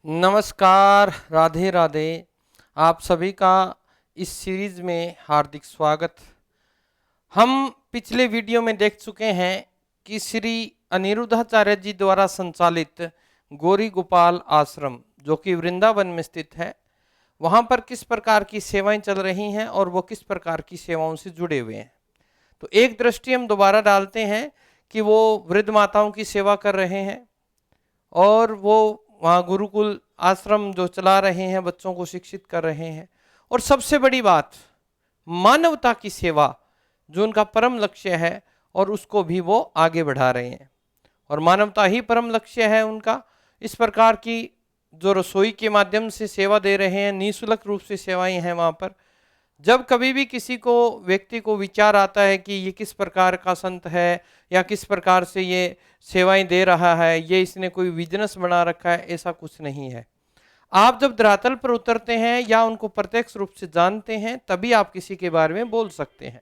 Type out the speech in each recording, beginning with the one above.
नमस्कार, राधे राधे। आप सभी का इस सीरीज में हार्दिक स्वागत। हम पिछले वीडियो में देख चुके हैं कि श्री अनिरुद्धाचार्य जी द्वारा संचालित गौरी गोपाल आश्रम जो कि वृंदावन में स्थित है, वहाँ पर किस प्रकार की सेवाएं चल रही हैं और वो किस प्रकार की सेवाओं से जुड़े हुए हैं। तो एक दृष्टि हम दोबारा डालते हैं कि वो वृद्ध माताओं की सेवा कर रहे हैं और वो वहाँ गुरुकुल आश्रम जो चला रहे हैं, बच्चों को शिक्षित कर रहे हैं, और सबसे बड़ी बात मानवता की सेवा जो उनका परम लक्ष्य है और उसको भी वो आगे बढ़ा रहे हैं। और मानवता ही परम लक्ष्य है उनका। इस प्रकार की जो रसोई के माध्यम से सेवा दे रहे हैं, निःशुल्क रूप से सेवाएं हैं वहाँ पर। जब कभी भी किसी को व्यक्ति को विचार आता है कि ये किस प्रकार का संत है या किस प्रकार से ये सेवाएं दे रहा है, ये इसने कोई बिजनेस बना रखा है, ऐसा कुछ नहीं है। आप जब धरातल पर उतरते हैं या उनको प्रत्यक्ष रूप से जानते हैं तभी आप किसी के बारे में बोल सकते हैं।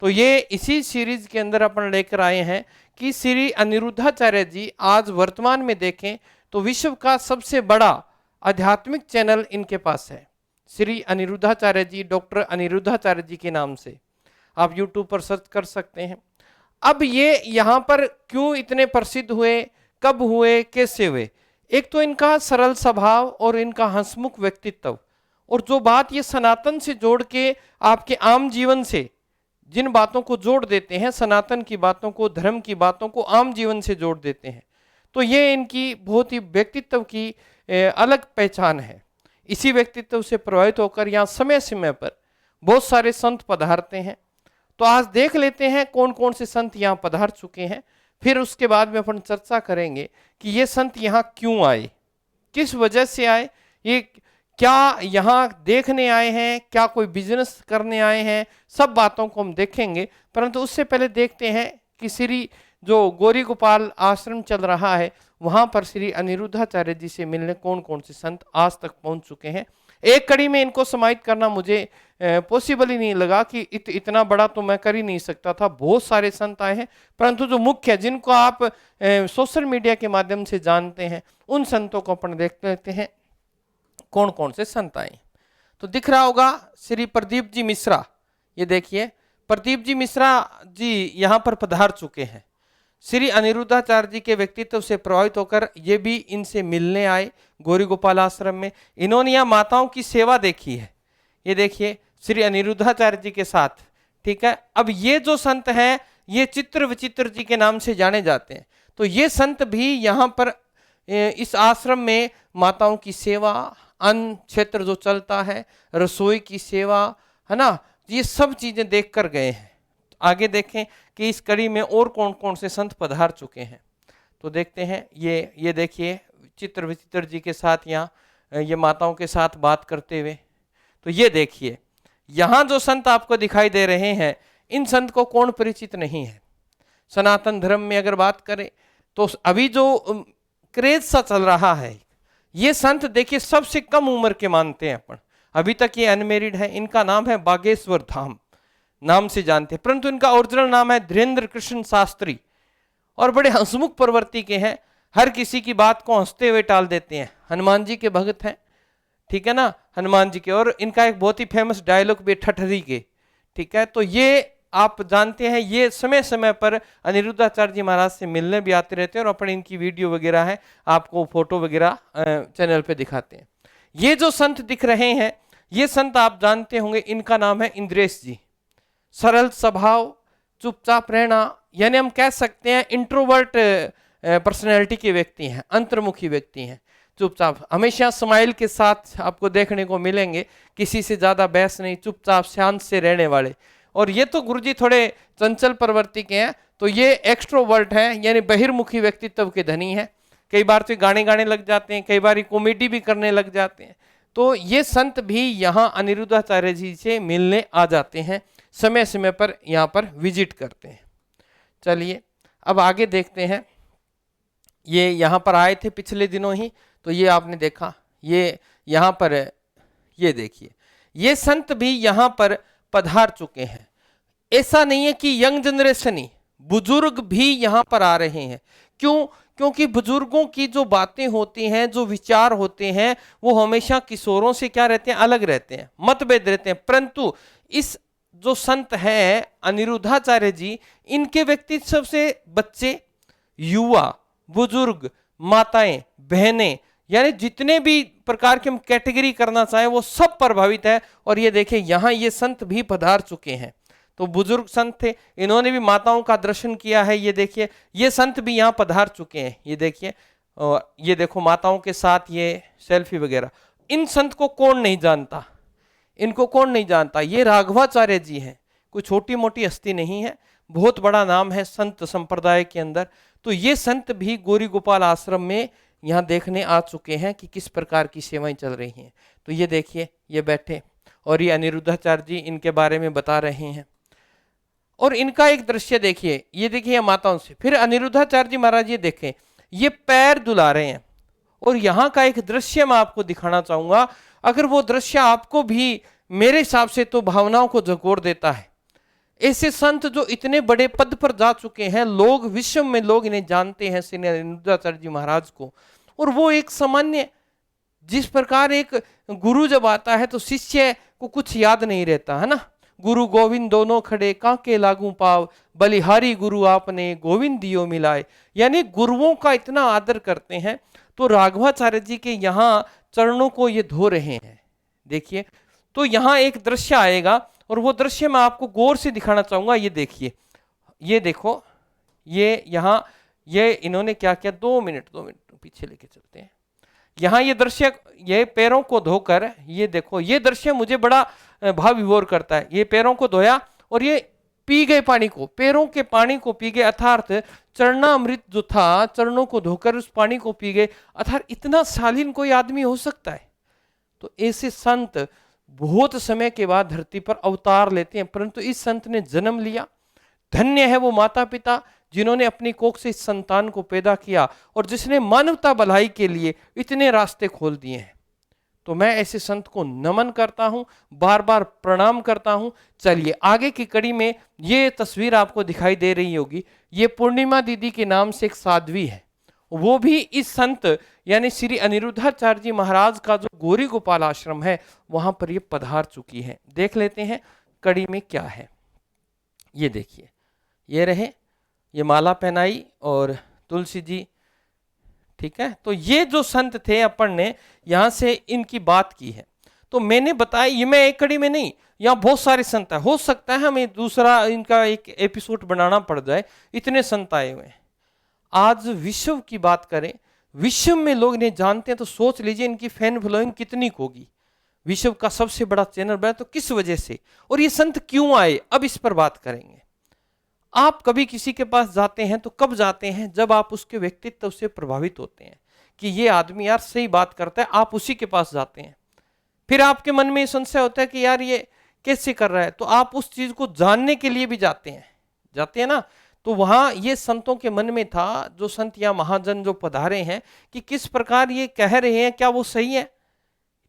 तो ये इसी सीरीज के अंदर अपन लेकर आए हैं कि श्री अनिरुद्धाचार्य जी आज वर्तमान में देखें तो विश्व का सबसे बड़ा आध्यात्मिक चैनल इनके पास है। श्री अनिरुद्धाचार्य जी, डॉक्टर अनिरुद्धाचार्य जी के नाम से आप YouTube पर सर्च कर सकते हैं। अब ये यहाँ पर क्यों इतने प्रसिद्ध हुए, कब हुए, कैसे हुए? एक तो इनका सरल स्वभाव और इनका हंसमुख व्यक्तित्व, और जो बात ये सनातन से जोड़ के आपके आम जीवन से जिन बातों को जोड़ देते हैं, सनातन की बातों को, धर्म की बातों को आम जीवन से जोड़ देते हैं, तो ये इनकी बहुत ही व्यक्तित्व की अलग पहचान है। इसी व्यक्तित्व से प्रभावित होकर यहाँ समय समय पर बहुत सारे संत पधारते हैं। तो आज देख लेते हैं कौन कौन से संत यहाँ पधार चुके हैं, फिर उसके बाद में अपन चर्चा करेंगे कि ये संत यहाँ क्यों आए, किस वजह से आए, ये क्या यहाँ देखने आए हैं, क्या कोई बिजनेस करने आए हैं, सब बातों को हम देखेंगे। परंतु उससे पहले देखते हैं कि श्री जो गौरी गोपाल आश्रम चल रहा है वहाँ पर श्री अनिरुद्धाचार्य जी से मिलने कौन कौन से संत आज तक पहुँच चुके हैं। एक कड़ी में इनको समाहित करना मुझे पॉसिबल ही नहीं लगा कि इतना बड़ा तो मैं कर ही नहीं सकता था। बहुत सारे संत आए हैं, परंतु जो मुख्य है जिनको आप सोशल मीडिया के माध्यम से जानते हैं, उन संतों को अपन देख लेते हैं कौन कौन से संत आए। तो दिख रहा होगा श्री प्रदीप जी मिश्रा, ये देखिए प्रदीप जी मिश्रा जी यहाँ पर पधार चुके हैं। श्री अनिरुद्धाचार्य जी के व्यक्तित्व से प्रभावित होकर ये भी इनसे मिलने आए गौरी गोपाल आश्रम में। इन्होंने यहाँ माताओं की सेवा देखी है, ये देखिए श्री अनिरुद्धाचार्य जी के साथ, ठीक है। अब ये जो संत हैं ये चित्र विचित्र जी के नाम से जाने जाते हैं। तो ये संत भी यहाँ पर इस आश्रम में माताओं की सेवा, अन्न क्षेत्र जो चलता है, रसोई की सेवा, है ना, ये सब चीजें देख कर गए हैं। आगे देखें कि इस कड़ी में और कौन कौन से संत पधार चुके हैं। तो देखते हैं, ये देखिए चित्र विचित्र जी के साथ यहाँ ये माताओं के साथ बात करते हुए। तो ये देखिए यहाँ जो संत आपको दिखाई दे रहे हैं, इन संत को कौन परिचित नहीं है। सनातन धर्म में अगर बात करें तो अभी जो क्रेज सा चल रहा है, ये संत देखिए सबसे कम उम्र के मानते हैं अपन, अभी तक ये अनमेरिड है। इनका नाम है बागेश्वर धाम, नाम से जानते हैं, परंतु इनका ओरिजिनल नाम है धीरेन्द्र कृष्ण शास्त्री, और बड़े हंसमुख प्रवृत्ति के हैं। हर किसी की बात को हंसते हुए टाल देते हैं। हनुमान जी के भक्त हैं, ठीक है ना, हनुमान जी के। और इनका एक बहुत ही फेमस डायलॉग भी ठठरी के, ठीक है। तो ये आप जानते हैं, ये समय समय पर अनिरुद्धाचार्य जी महाराज से मिलने भी आते रहते हैं और अपन इनकी वीडियो वगैरह है, आपको फोटो वगैरह चैनल पे दिखाते हैं। ये जो संत दिख रहे हैं, ये संत आप जानते होंगे, इनका नाम है इंद्रेश जी। सरल स्वभाव, चुपचाप रहना, यानी हम कह सकते हैं इंट्रोवर्ट पर्सनैलिटी के व्यक्ति हैं, अंतर्मुखी व्यक्ति हैं, चुपचाप, हमेशा स्माइल के साथ आपको देखने को मिलेंगे, किसी से ज़्यादा बहस नहीं, चुपचाप शांत से रहने वाले। और ये तो गुरुजी थोड़े चंचल प्रवृत्ति के हैं, तो ये एक्सट्रोवर्ट हैं, यानी बहिर्मुखी व्यक्तित्व के धनी हैं। कई बार तो गाने लग जाते हैं, कई बार कॉमेडी भी करने लग जाते हैं। तो ये संत भी यहाँ अनिरुद्धाचार्य जी से मिलने आ जाते हैं, समय समय पर यहाँ पर विजिट करते हैं। चलिए अब आगे देखते हैं। ये यहाँ पर आए थे पिछले दिनों ही, तो ये आपने देखा, ये यहाँ पर ये देखिए, ये संत भी यहाँ पर पधार चुके हैं। ऐसा नहीं है कि यंग जनरेशन ही, बुजुर्ग भी यहाँ पर आ रहे हैं। क्यों? क्योंकि बुजुर्गों की जो बातें होती हैं, जो विचार होते हैं, वो हमेशा किशोरों से क्या रहते हैं? अलग रहते हैं, मतभेद रहते हैं। परंतु इस जो संत हैं अनिरुद्धाचार्य जी, इनके व्यक्तित्व से बच्चे, युवा, बुजुर्ग, माताएं, बहनें, यानी जितने भी प्रकार की हम कैटेगरी करना चाहें वो सब प्रभावित है। और ये देखिए यहाँ ये संत भी पधार चुके हैं। तो बुजुर्ग संत थे, इन्होंने भी माताओं का दर्शन किया है। ये देखिए ये संत भी यहाँ पधार चुके हैं। ये देखिए, और ये देखो माताओं के साथ ये सेल्फी वगैरह। इन संत को कौन नहीं जानता? इनको कौन नहीं जानता? ये राघवाचार्य जी हैं, कोई छोटी मोटी हस्ती नहीं है, बहुत बड़ा नाम है संत संप्रदाय के अंदर। तो ये संत भी गौरी गोपाल आश्रम में यहाँ देखने आ चुके हैं कि किस प्रकार की सेवाएं चल रही हैं। तो ये देखिए ये बैठे और ये अनिरुद्धाचार्य जी इनके बारे में बता रहे हैं। और इनका एक दृश्य देखिए, ये देखिए माताओं से, फिर अनिरुद्धाचार्य जी महाराज ये देखें, ये पैर दुला रहे हैं। और यहाँ का एक दृश्य मैं आपको दिखाना चाहूंगा। अगर वो दृश्य आपको भी मेरे हिसाब से तो भावनाओं को झकोर देता है। ऐसे संत जो इतने बड़े पद पर जा चुके हैं, लोग विश्व में लोग इन्हें जानते हैं, श्री अनिरुद्धाचार्य जी महाराज को। और वो एक सामान्य, जिस प्रकार एक गुरु जब आता है तो शिष्य को कुछ याद नहीं रहता है ना। गुरु गोविंद दोनों खड़े कांके लागू पाव, बलिहारी गुरु आपने गोविंद दियो मिलाए। यानी गुरुओं का इतना आदर करते हैं। तो राघवाचार्य जी के यहाँ चरणों को ये धो रहे हैं। देखिए, तो यहाँ एक दृश्य आएगा और वो दृश्य मैं आपको गौर से दिखाना चाहूंगा। ये देखिए, ये देखो, ये यहाँ ये इन्होंने क्या किया, 2 मिनट पीछे लेके चलते हैं। यहाँ ये दृश्य, ये पैरों को धोकर, ये देखो ये दृश्य मुझे बड़ा भाव विभोर करता है। ये पैरों को धोया और ये पी गए पानी को, पैरों के पानी को पी गए, अर्थात चरणामृत जो था चरणों को धोकर उस पानी को पी गए। अर्थात इतना शालीन कोई आदमी हो सकता है? तो ऐसे संत बहुत समय के बाद धरती पर अवतार लेते हैं। परंतु इस संत ने जन्म लिया। धन्य है वो माता पिता जिन्होंने अपनी कोख से इस संतान को पैदा किया और जिसने मानवता भलाई के लिए इतने रास्ते खोल दिए हैं। तो मैं ऐसे संत को नमन करता हूं, बार बार प्रणाम करता हूं। चलिए आगे की कड़ी में ये तस्वीर आपको दिखाई दे रही होगी। ये पूर्णिमा दीदी के नाम से एक साध्वी है, वो भी इस संत यानी श्री अनिरुद्धाचार्य जी महाराज का जो गौरी गोपाल आश्रम है वहां पर ये पधार चुकी है। देख लेते हैं कड़ी में क्या है। ये देखिए, ये रहे, ये माला पहनाई और तुलसी जी, ठीक है। तो ये जो संत थे, अपन ने यहां से इनकी बात की है। तो मैंने बताया, ये मैं एक कड़ी में नहीं, यहाँ बहुत सारे संत है। हो सकता है हमें दूसरा इनका एक एपिसोड बनाना पड़ जाए, इतने संत आए हुए हैं। आज विश्व की बात करें, विश्व में लोग इन्हें जानते हैं, तो सोच लीजिए इनकी फैन फॉलोइंग कितनी होगी। विश्व का सबसे बड़ा चैनल बना तो किस वजह से, और ये संत क्यों आए, अब इस पर बात करेंगे। आप कभी किसी के पास जाते हैं तो कब जाते हैं? जब आप उसके व्यक्तित्व से प्रभावित होते हैं कि ये आदमी यार सही बात करता है, आप उसी के पास जाते हैं। फिर आपके मन में संशय होता है कि यार ये कैसे कर रहा है, तो आप उस चीज को जानने के लिए भी जाते हैं ना। तो वहां ये संतों के मन में था, जो संत या महाजन जो पधारे हैं, कि किस प्रकार ये कह रहे हैं, क्या वो सही है?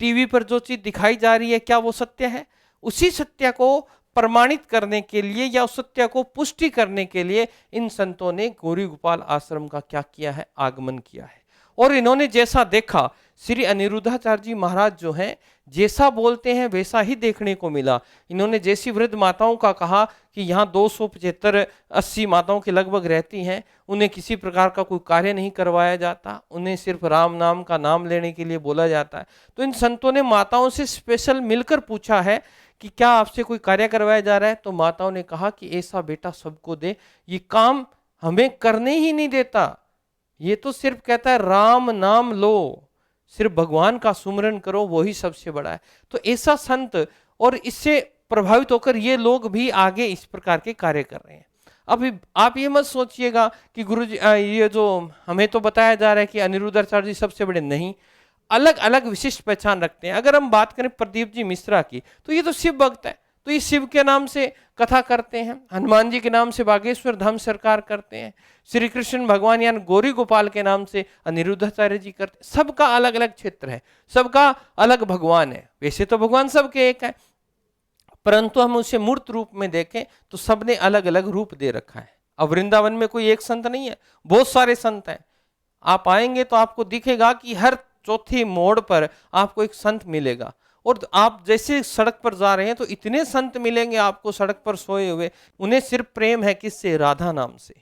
टीवी पर जो चीज दिखाई जा रही है क्या वो सत्य है? उसी सत्य को प्रमाणित करने के लिए या उस सत्य को पुष्टि करने के लिए इन संतों ने गौरी गोपाल आश्रम का क्या किया है, आगमन किया है। और इन्होंने जैसा देखा, श्री अनिरुद्धाचार्य जी महाराज जो हैं जैसा बोलते हैं वैसा ही देखने को मिला। इन्होंने जैसी वृद्ध माताओं का कहा कि यहाँ 275-80 माताओं के लगभग रहती हैं, उन्हें किसी प्रकार का कोई कार्य नहीं करवाया जाता, उन्हें सिर्फ राम नाम का नाम लेने के लिए बोला जाता है। तो इन संतों ने माताओं से स्पेशल मिलकर पूछा है कि क्या आपसे कोई कार्य करवाया जा रहा है? तो माताओं ने कहा कि ऐसा बेटा सबको दे, ये काम हमें करने ही नहीं देता, ये तो सिर्फ कहता है राम नाम लो, सिर्फ भगवान का सुमरन करो, वही सबसे बड़ा है। तो ऐसा संत, और इससे प्रभावित होकर ये लोग भी आगे इस प्रकार के कार्य कर रहे हैं। अब आप ये मत सोचिएगा कि गुरुजी ये जो हमें तो बताया जा रहा है कि अनिरुद्धाचार्य जी सबसे बड़े, नहीं, अलग अलग विशिष्ट पहचान रखते हैं। अगर हम बात करें प्रदीप जी मिश्रा की, तो ये तो शिव भक्त है, तो ये शिव के नाम से कथा करते हैं, हनुमान जी के नाम से बागेश्वर धाम सरकार करते हैं, श्री कृष्ण भगवान यानी गौरी गोपाल के नाम से अनिरुद्धाचार्य जी करते हैं। सबका अलग अलग क्षेत्र है, सबका अलग भगवान है। वैसे तो भगवान सबके एक है, परंतु हम उसे मूर्त रूप में देखें तो सबने अलग अलग रूप दे रखा है। अब वृंदावन में कोई एक संत नहीं है, बहुत सारे संत हैं। आप आएंगे तो आपको दिखेगा कि हर चौथे मोड़ पर आपको एक संत मिलेगा। और आप जैसे सड़क पर जा रहे हैं तो इतने संत मिलेंगे आपको सड़क पर सोए हुए। उन्हें सिर्फ प्रेम है किससे? राधा नाम से।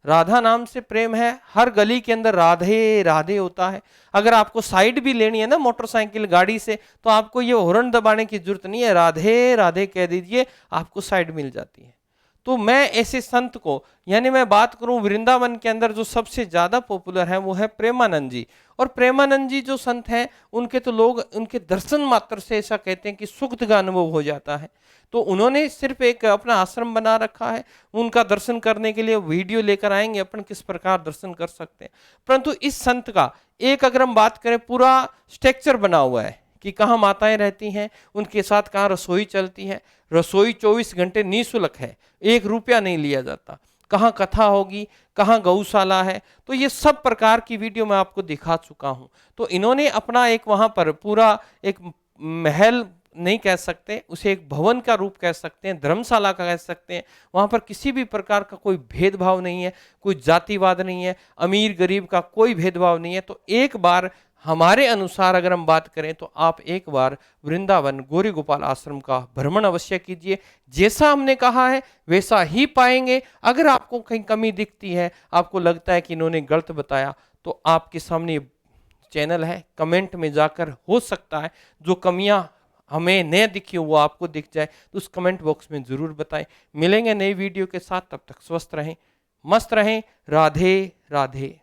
राधा नाम से प्रेम है। हर गली के अंदर राधे राधे होता है। अगर आपको साइड भी लेनी है ना मोटरसाइकिल गाड़ी से, तो आपको ये हॉर्न दबाने की जरूरत नहीं है, राधे राधे कह दीजिए, आपको साइड मिल जाती है। तो मैं ऐसे संत को, यानी मैं बात करूं वृंदावन के अंदर जो सबसे ज्यादा पॉपुलर है वो है प्रेमानंद जी। और प्रेमानंद जी जो संत हैं उनके तो लोग उनके दर्शन मात्र से ऐसा कहते हैं कि सुख का अनुभव हो जाता है। तो उन्होंने सिर्फ एक अपना आश्रम बना रखा है। उनका दर्शन करने के लिए वीडियो लेकर आएंगे अपन किस प्रकार दर्शन कर सकते हैं। परंतु इस संत का एक अगर हम बात करें, पूरा स्ट्रक्चर बना हुआ है कि कहाँ माताएं रहती हैं, उनके साथ कहाँ रसोई चलती है। रसोई 24 घंटे निःशुल्क है, 1 रुपया नहीं लिया जाता। कहाँ कथा होगी, कहाँ गौशाला है, तो ये सब प्रकार की वीडियो मैं आपको दिखा चुका हूं। तो इन्होंने अपना एक वहां पर पूरा एक महल नहीं कह सकते, उसे एक भवन का रूप कह सकते हैं, धर्मशाला का कह सकते हैं। वहां पर किसी भी प्रकार का कोई भेदभाव नहीं है, कोई जातिवाद नहीं है, अमीर गरीब का कोई भेदभाव नहीं है। तो एक बार हमारे अनुसार अगर हम बात करें तो आप एक बार वृंदावन गौरी गोपाल आश्रम का भ्रमण अवश्य कीजिए। जैसा हमने कहा है वैसा ही पाएंगे। अगर आपको कहीं कमी दिखती है, आपको लगता है कि इन्होंने गलत बताया, तो आपके सामने चैनल है, कमेंट में जाकर हो सकता है जो कमियां हमें न दिखी हो वो आपको दिख जाए, तो उस कमेंट बॉक्स में जरूर बताएं। मिलेंगे नई वीडियो के साथ, तब तक स्वस्थ रहें, मस्त रहें। राधे राधे।